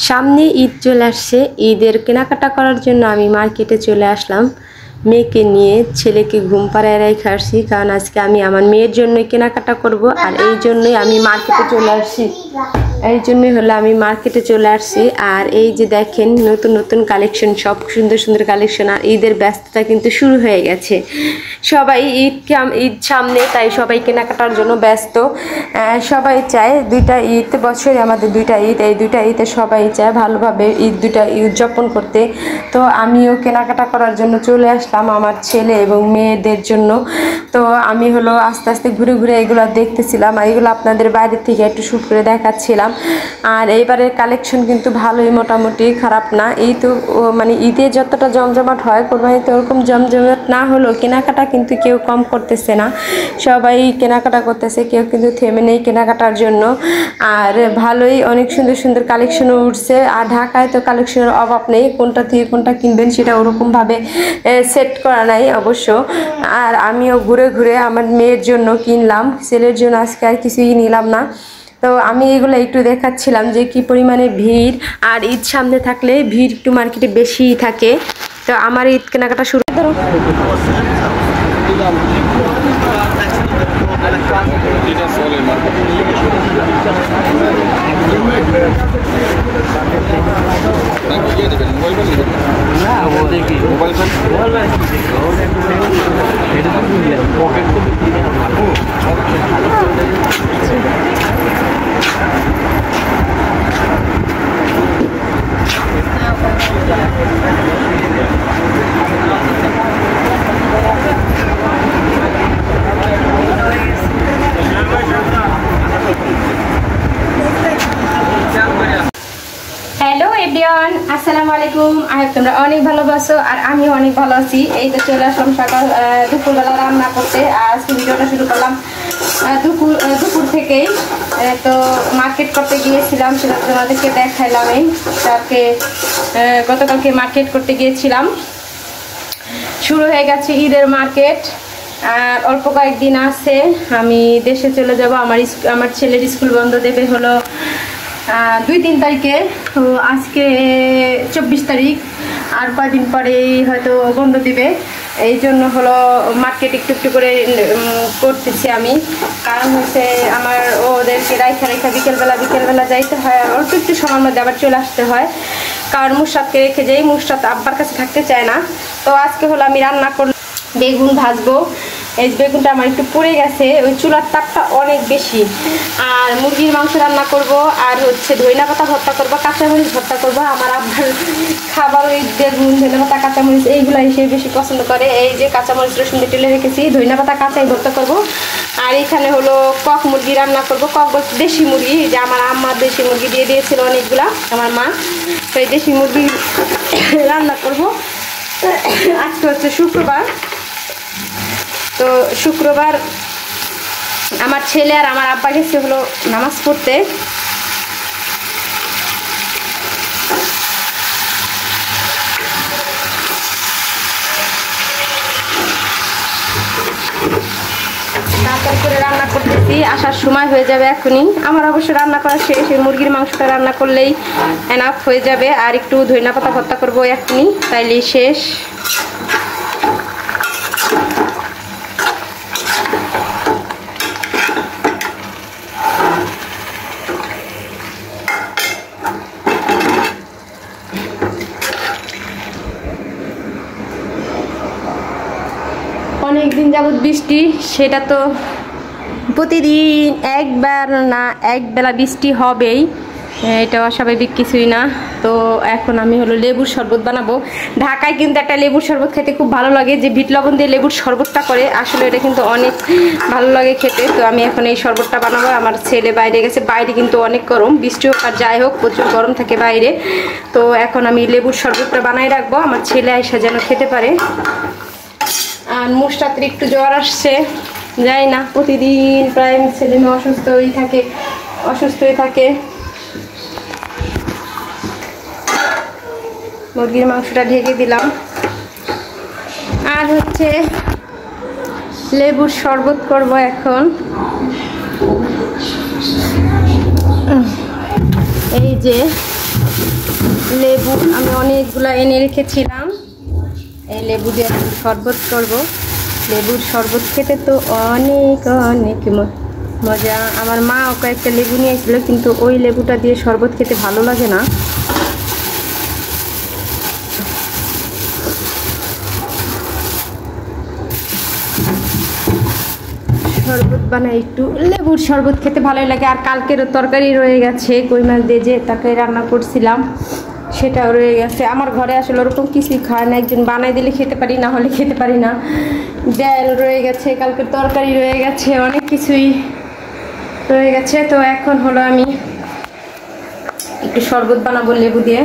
সামনে ঈদ চলে আসছে। ঈদের কেনাকাটা করার জন্য আমি মার্কেটে চলে আসলাম। মেয়েকে নিয়ে ছেলেকে ঘুম পাড়ায় রেখে আসছি, কারণ আজকে আমি আমার মেয়ের জন্যই কেনাকাটা করব। আর এই জন্যই আমি মার্কেটে চলে আসছি। আমি মার্কেটে চলে আসছি। আর এই যে দেখেন নতুন নতুন কালেকশন, সব সুন্দর সুন্দর কালেকশন। আর ঈদের ব্যস্ততা কিন্তু শুরু হয়ে গেছে। সবাই ঈদ সামনে, তাই সবাই কেনাকাটার জন্য ব্যস্ত। সবাই চায় দুইটা ঈদ বছরে, আমাদের দুইটা ঈদ, এই দুইটা ঈদে সবাই চায় ভালোভাবে দুইটা ঈদ উদযাপন করতে। তো আমিও কেনাকাটা করার জন্য চলে আসলাম আমার ছেলে এবং মেয়েদের জন্য। তো আমি আস্তে আস্তে ঘুরে ঘুরে এগুলো দেখতেছিলাম, আর এগুলো আপনাদের বাইরে থেকে একটু শুট করে দেখাচ্ছিলাম। আর এইবারের কালেকশন কিন্তু ভালোই, মোটামুটি খারাপ না। এই তো মানে ঈদে যতটা জমজমাট হয় কোরবানিতে ওরকম জমজমাট না হলেও কেনাকাটা কিন্তু কেউ কম করতেছে না, সবাই কেনাকাটা করতেছে, কেউ কিন্তু থেমে নেই কেনাকাটার জন্য। আর ভালোই অনেক সুন্দর সুন্দর কালেকশনও উঠছে। আর ঢাকায় তো কালেকশনের অভাব নেই, কোনটা থেকে কোনটা কিনবেন সেটা ওরকমভাবে সেট করা নাই অবশ্য। আর আমিও ঘুরে ঘুরে আমার মেয়ের জন্য কিনলাম, ছেলের জন্য আজকে আর কিছুই নিলাম না। তো আমি এগুলো একটু দেখাচ্ছিলাম যে কি পরিমাণে ভিড়। আর ঈদ সামনে থাকলে ভিড় একটু মার্কেটে বেশিই থাকে। তো আমার ঈদ কেনাকাটা শুরু ধরো। হ্যালো এভরিওয়ান, আসসালামু আলাইকুম। তোমরা অনেক ভালো আছো আর আমিও অনেক ভালো আছি। এই তো চলে আসলাম সকাল দুপুরবেলা রান্না করতে। আর আজকে ভিডিওটা শুরু করলাম দুপুর থেকেই। তো মার্কেট করতে গিয়েছিলাম, সেটা তোমাদেরকে দেখাইলাম। গতকালকে মার্কেট করতে গিয়েছিলাম। শুরু হয়ে গেছে ঈদের মার্কেট। আর অল্প কয়েকদিন আছে আমি দেশে চলে যাব। আমার ছেলের স্কুল বন্ধ দেবে 2-3 তারিখে। তো আজকে 24 তারিখ, আর কয়েকদিন পরেই হয়তো বন্ধ দিবে। এই জন্য মার্কেট একটু একটু করে করতেছি আমি। কারণ আমার ওদেরকে রাইখা বিকেলবেলা যাইতে হয়, আর অল্প একটু সময়ের মধ্যে আবার চলে আসতে হয়। কারণ মুশরাতকে রেখে যাই, মুশরাত আব্বার কাছে থাকতে চায় না। তো আজকে আমি রান্না করলাম বেগুন ভাজবো। এই বেগুনটা আমার একটু পুড়ে গেছে, ওই চুলার তাপটা অনেক বেশি। আর মুরগির মাংস রান্না করব, আর ধইনা পাতা ভর্তা করবো, কাঁচামরিচ ভর্তা করবো। আমার আব্বার খাবার ওই বেগুন, ধইনা পাতা, কাঁচামরিচ এইগুলাই সে বেশি পছন্দ করে। এই যে কাঁচামরিচ রসুন দিয়ে টেলে রেখেছি, ধইনা পাতা কাঁচাই ভর্তা করব। আর এখানে কক মুরগি রান্না করব। কক বলতে দেশি মুরগি, যে আমার আম্মা দেশি মুরগি দিয়ে দিয়েছিল অনেকগুলা আমার মা। তো এই দেশি মুরগি রান্না করব। আজকে শুক্রবার। তো শুক্রবার আমার ছেলে আর আমার আব্বা গেছে নামাজ পড়তে। তাড়াতাড়ি করে রান্না করতেছি, আসার সময় হয়ে যাবে এখনই। আমার অবশ্য রান্না করা শেষ, এই মুরগির মাংসটা রান্না করলেই এনাফ হয়ে যাবে। আর একটু ধইনা পাতা ভর্তা করবো এখনই, তাইলেই শেষ। অনেকদিন যাবত বৃষ্টি, সেটা তো প্রতিদিন একবার না একবেলা বৃষ্টি হবেই, এটা অস্বাভাবিক কিছুই না। তো এখন আমি লেবুর শরবত বানাবো। ঢাকায় কিন্তু একটা লেবুর শরবত খেতে খুব ভালো লাগে, যে বিট লবণ দিয়ে লেবুর শরবতটা করে, আসলে এটা কিন্তু অনেক ভালো লাগে খেতে। তো আমি এখন এই শরবতটা বানাবো। আমার ছেলে বাইরে গেছে, বাইরে কিন্তু অনেক গরম, বৃষ্টি হোক আর যাই হোক প্রচুর গরম থাকে বাইরে। তো এখন আমি লেবুর শরবতটা বানাই রাখবো, আমার ছেলে আইসা যেন খেতে পারে। আর মুশরাতের একটু জ্বর আসছে, যাই না, প্রতিদিন প্রায় ছেলে মেয়ে অসুস্থই থাকে। মুরগির মাংসটা ঢেকে দিলাম। আর লেবুর শরবত করব এখন। এই যে লেবু আমি অনেকগুলো এনে রেখেছিলাম, এই লেবু দিয়ে শরবত করব। লেবুর শরবত খেতে তো অনেক অনেক মজা। আমার মা কয়েকটা লেবু নিয়ে এসেছিলো, কিন্তু ওই লেবুটা দিয়ে শরবত খেতে ভালো লাগে না। শরবত বানাই একটু, লেবুর শরবত খেতে ভালোই লাগে। আর কালকেরও তরকারি রয়ে গেছে, কই মাছ দিয়ে যে তরকারি রান্না করছিলাম সেটাও রয়ে গেছে। আমার ঘরে আসলে ওরকম কিছুই খায় না, একজন বানাই দিলে খেতে পারি, না হলে খেতে পারি না। ডাল রয়ে গেছে, কালকের তরকারি রয়ে গেছে, অনেক কিছুই রয়ে গেছে। তো এখন হলো আমি একটু শরবত বানাবো লেবু দিয়ে।